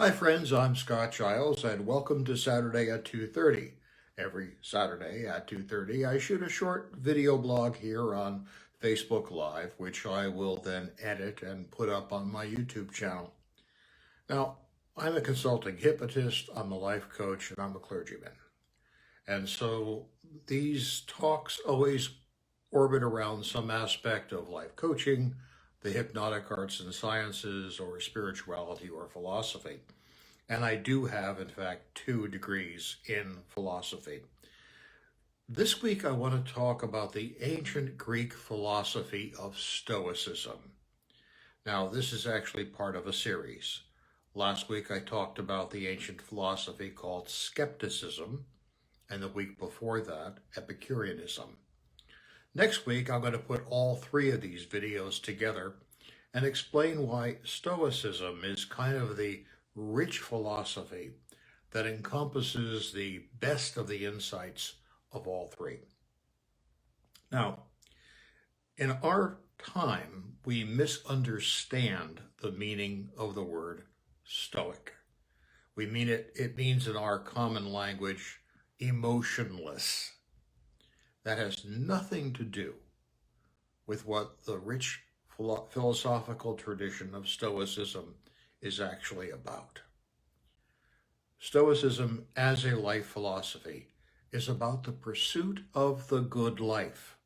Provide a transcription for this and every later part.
Hi friends, I'm Scott Giles and welcome to Saturday at 2:30. Every Saturday at 2:30 I shoot a short video blog here on Facebook Live, which I will then edit and put up on my YouTube channel. Now, I'm a consulting hypnotist, I'm a life coach, and I'm a clergyman. And so these talks always orbit around some aspect of life coaching, the hypnotic arts and sciences, or spirituality or philosophy. And I do have, in fact, 2 degrees in philosophy. This week, I want to talk about the ancient Greek philosophy of Stoicism. Now, this is actually part of a series. Last week, I talked about the ancient philosophy called skepticism, and the week before that, Epicureanism. Next week, I'm going to put all 3 of these videos together and explain why Stoicism is kind of the rich philosophy that encompasses the best of the insights of all 3. Now, in our time, we misunderstand the meaning of the word Stoic. It means in our common language, emotionless. That has nothing to do with what the rich philosophical tradition of Stoicism is actually about. Stoicism as a life philosophy is about the pursuit of the good life,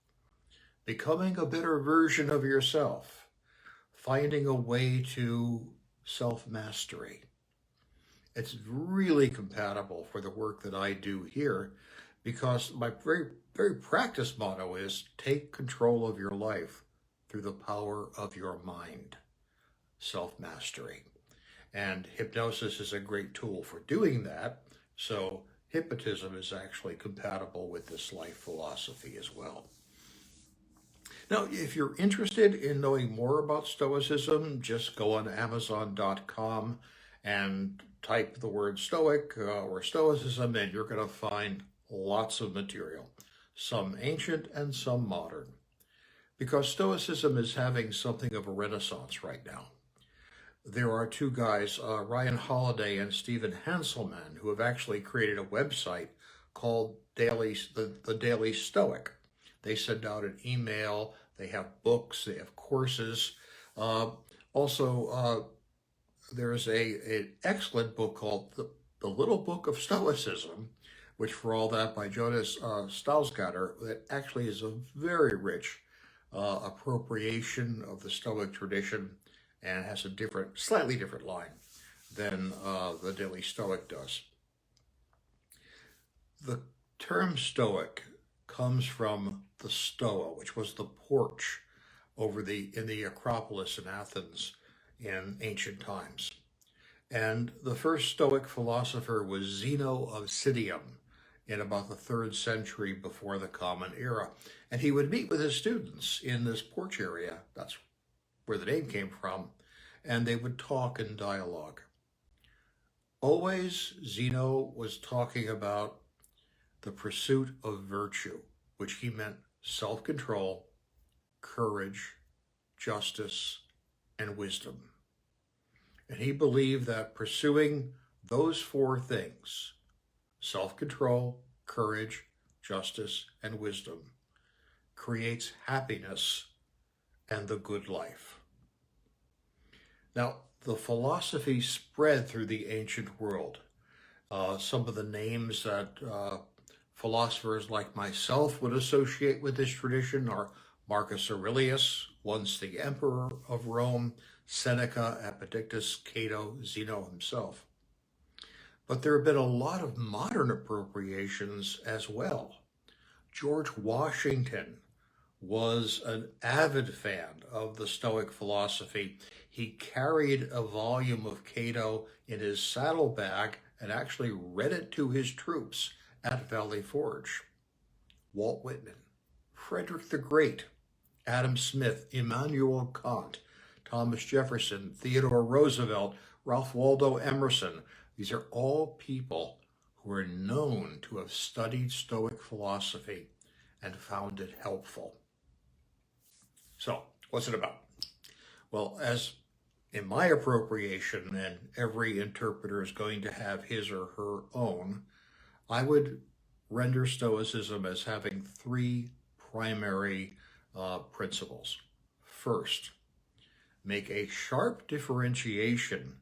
becoming a better version of yourself, finding a way to self-mastery. It's really compatible for the work that I do here because my very practice motto is take control of your life through the power of your mind, self-mastery. And hypnosis is a great tool for doing that. So hypnotism is actually compatible with this life philosophy as well. Now, if you're interested in knowing more about Stoicism, just go on Amazon.com and type the word Stoic or Stoicism, and you're going to find lots of material, some ancient and some modern, because Stoicism is having something of a renaissance right now. There are 2 guys, Ryan Holiday and Stephen Hanselman, who have actually created a website called the Daily Stoic. They send out an email, they have books, they have courses. There's an excellent book called the Little Book of Stoicism, which for all that by Jonas Stausgatter, that actually is a very rich appropriation of the Stoic tradition and has a slightly different line than the Daily Stoic does. The term Stoic comes from the Stoa, which was the porch in the Acropolis in Athens in ancient times. And the first Stoic philosopher was Zeno of Citium in about the 3rd century before the Common Era. And he would meet with his students in this porch area. That's where the name came from. And they would talk and dialogue. Always, Zeno was talking about the pursuit of virtue, which he meant self-control, courage, justice, and wisdom. And he believed that pursuing those 4 things, self-control, courage, justice, and wisdom, creates happiness and the good life. Now, the philosophy spread through the ancient world. Some of the names that philosophers like myself would associate with this tradition are Marcus Aurelius, once the emperor of Rome, Seneca, Epictetus, Cato, Zeno himself. But there have been a lot of modern appropriations as well. George Washington was an avid fan of the Stoic philosophy. He carried a volume of Cato in his saddlebag and actually read it to his troops at Valley Forge. Walt Whitman, Frederick the Great, Adam Smith, Immanuel Kant, Thomas Jefferson, Theodore Roosevelt, Ralph Waldo Emerson. These are all people who are known to have studied Stoic philosophy and found it helpful. So, what's it about? Well, as in my appropriation, and every interpreter is going to have his or her own, I would render Stoicism as having three primary principles. First, make a sharp differentiation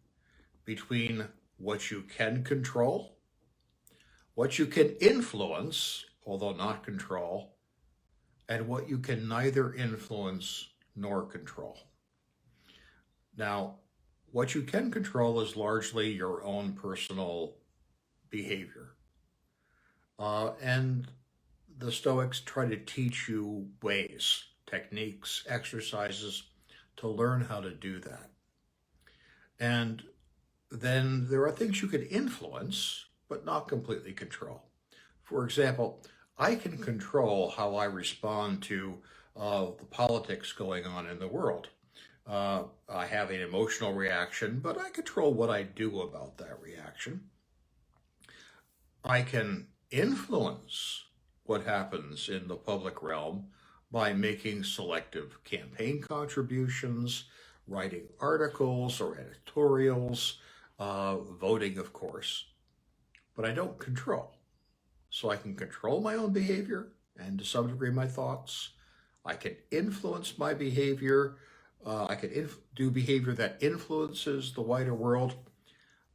between what you can control, what you can influence, although not control, and what you can neither influence nor control. Now, what you can control is largely your own personal behavior. And the Stoics try to teach you ways, techniques, exercises to learn how to do that. And then there are things you can influence, but not completely control. For example, I can control how I respond to the politics going on in the world. I have an emotional reaction, but I control what I do about that reaction. I can influence what happens in the public realm by making selective campaign contributions, writing articles or editorials, voting, of course, but I don't control. So I can control my own behavior and to some degree my thoughts. I can influence my behavior. I can do behavior that influences the wider world,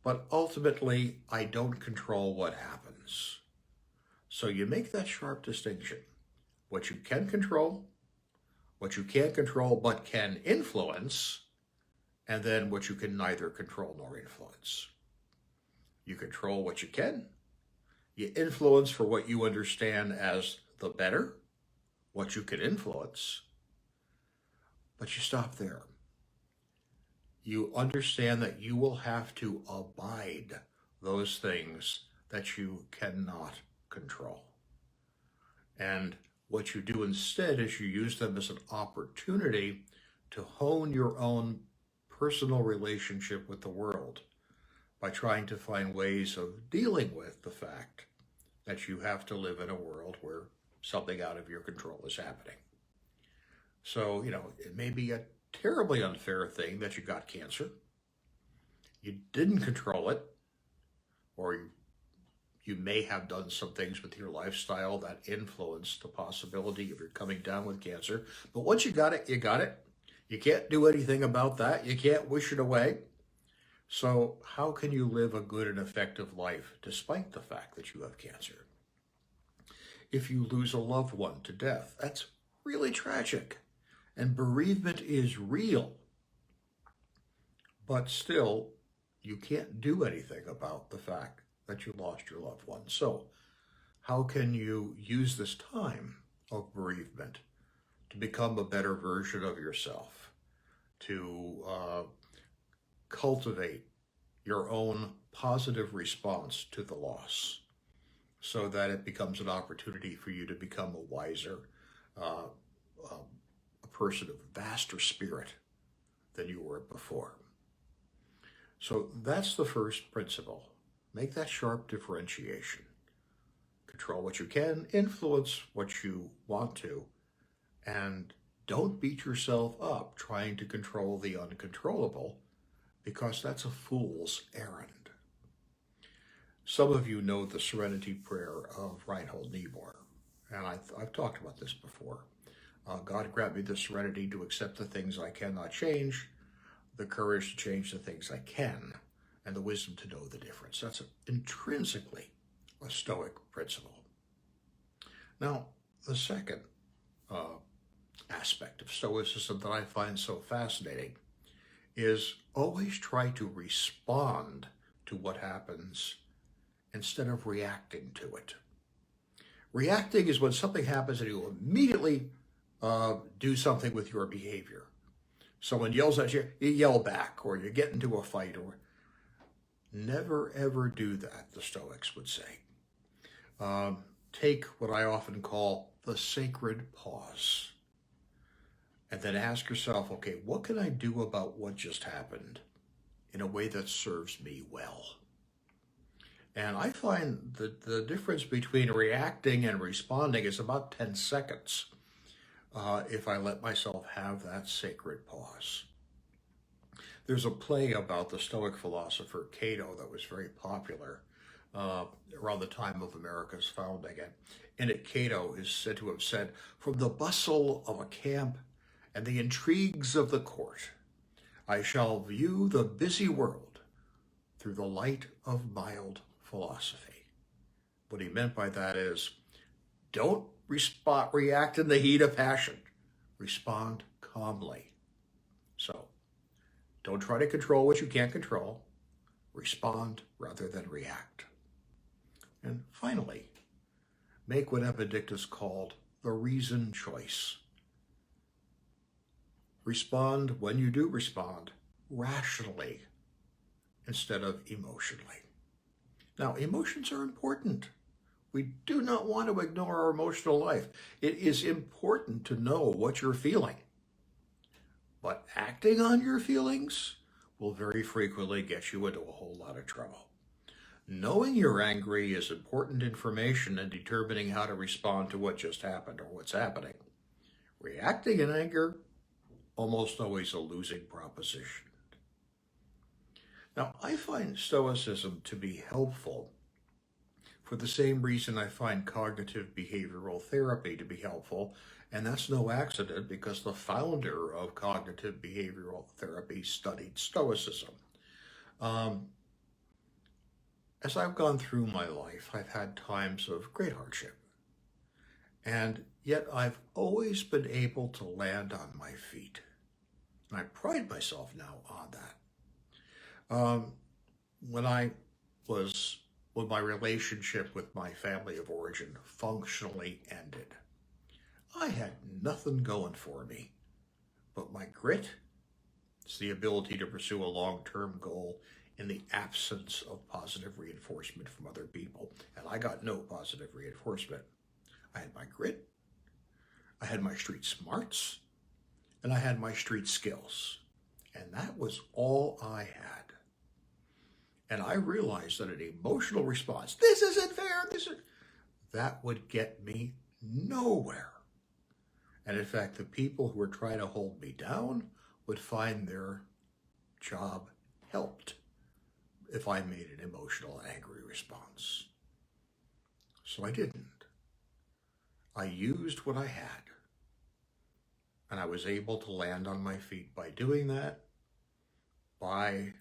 but ultimately I don't control what happens. So you make that sharp distinction. What you can control, what you can't control but can influence, and then what you can neither control nor influence. You control what you can. You influence for what you understand as the better, what you can influence, but you stop there. You understand that you will have to abide those things that you cannot control. And what you do instead is you use them as an opportunity to hone your own personal relationship with the world by trying to find ways of dealing with the fact that you have to live in a world where something out of your control is happening. So, it may be a terribly unfair thing that you got cancer. You didn't control it, or you may have done some things with your lifestyle that influenced the possibility of your coming down with cancer. But once you got it, you got it. You can't do anything about that. You can't wish it away. So how can you live a good and effective life despite the fact that you have cancer? If you lose a loved one to death, that's really tragic. And bereavement is real. But still, you can't do anything about the fact that you lost your loved one. So how can you use this time of bereavement to become a better version of yourself, to cultivate your own positive response to the loss so that it becomes an opportunity for you to become a wiser, a person of vaster spirit than you were before. So that's the first principle. Make that sharp differentiation. Control what you can, influence what you want to, and don't beat yourself up trying to control the uncontrollable, because that's a fool's errand. Some of you know the Serenity Prayer of Reinhold Niebuhr, and I've talked about this before. God grant me the serenity to accept the things I cannot change, the courage to change the things I can, and the wisdom to know the difference. That's intrinsically a Stoic principle. Now, the second aspect of Stoicism that I find so fascinating is always try to respond to what happens instead of reacting to it. Reacting is when something happens and you immediately do something with your behavior. Someone yells at you, you yell back, or you get into a fight. Or never ever do that, the Stoics would say. Take what I often call the sacred pause. And then ask yourself, okay, what can I do about what just happened in a way that serves me well? And I find that the difference between reacting and responding is about 10 seconds if I let myself have that sacred pause. There's a play about the Stoic philosopher Cato that was very popular around the time of America's founding. And in it, Cato is said to have said, "From the bustle of a camp and the intrigues of the court, I shall view the busy world through the light of mild philosophy." What he meant by that is, don't react in the heat of passion. Respond calmly. So, don't try to control what you can't control. Respond rather than react. And finally, make what Epictetus called the reasoned choice. Respond, when you do respond, rationally instead of emotionally. Now, emotions are important. We do not want to ignore our emotional life. It is important to know what you're feeling. But acting on your feelings will very frequently get you into a whole lot of trouble. Knowing you're angry is important information in determining how to respond to what just happened or what's happening. Reacting in anger, almost always a losing proposition. Now, I find Stoicism to be helpful for the same reason I find cognitive behavioral therapy to be helpful, and that's no accident because the founder of cognitive behavioral therapy studied Stoicism. As I've gone through my life, I've had times of great hardship, and yet I've always been able to land on my feet. And I pride myself now on that. When my relationship with my family of origin functionally ended, I had nothing going for me but my grit. It's the ability to pursue a long-term goal in the absence of positive reinforcement from other people. And I got no positive reinforcement. I had my grit, I had my street smarts, and I had my street skills. And that was all I had. And I realized that an emotional response, this isn't fair, that would get me nowhere. And in fact, the people who were trying to hold me down would find their job helped if I made an emotional, angry response. So I didn't. I used what I had. And I was able to land on my feet by doing that, by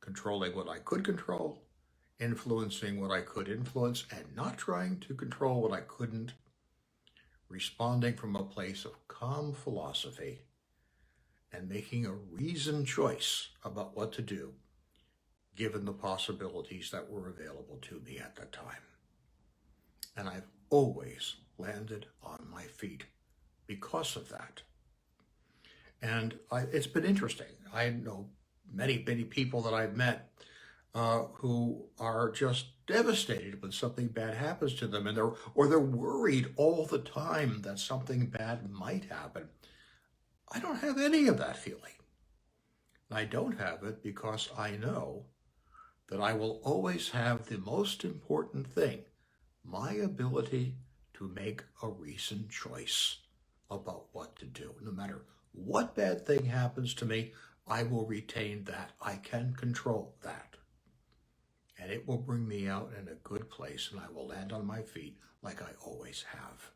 controlling what I could control, influencing what I could influence, and not trying to control what I couldn't, responding from a place of calm philosophy, and making a reasoned choice about what to do, given the possibilities that were available to me at the time. And I've always landed on my feet because of that. And it's been interesting. I know many people that I've met who are just devastated when something bad happens to them, and they're worried all the time that something bad might happen. I don't have any of that feeling. I don't have it because I know that I will always have the most important thing, my ability to make a reasoned choice about what to do. No matter what bad thing happens to me, I will retain that. I can control that. And it will bring me out in a good place, and I will land on my feet like I always have.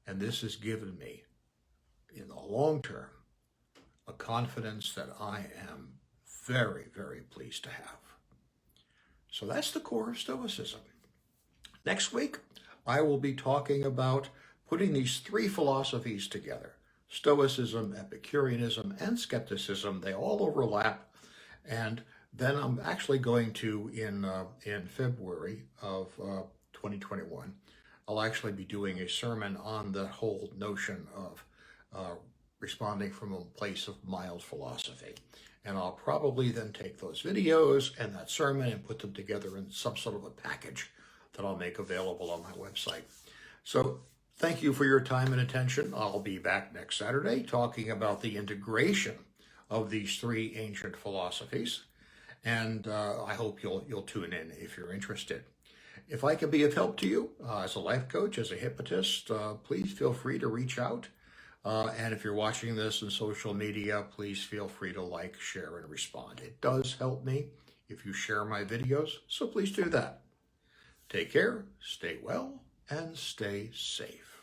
And this has given me, in the long term, a confidence that I am very, very pleased to have. So that's the core of Stoicism. Next week, I will be talking about putting these three philosophies together: Stoicism, Epicureanism, and skepticism. They all overlap. And then I'm actually going to, in February of 2021, I'll actually be doing a sermon on the whole notion of responding from a place of mild philosophy. And I'll probably then take those videos and that sermon and put them together in some sort of a package that I'll make available on my website. So thank you for your time and attention. I'll be back next Saturday talking about the integration of these three ancient philosophies. And I hope you'll tune in if you're interested. If I can be of help to you as a life coach, as a hypnotist, please feel free to reach out. And if you're watching this on social media, please feel free to like, share, and respond. It does help me if you share my videos, so please do that. Take care, stay well, and stay safe.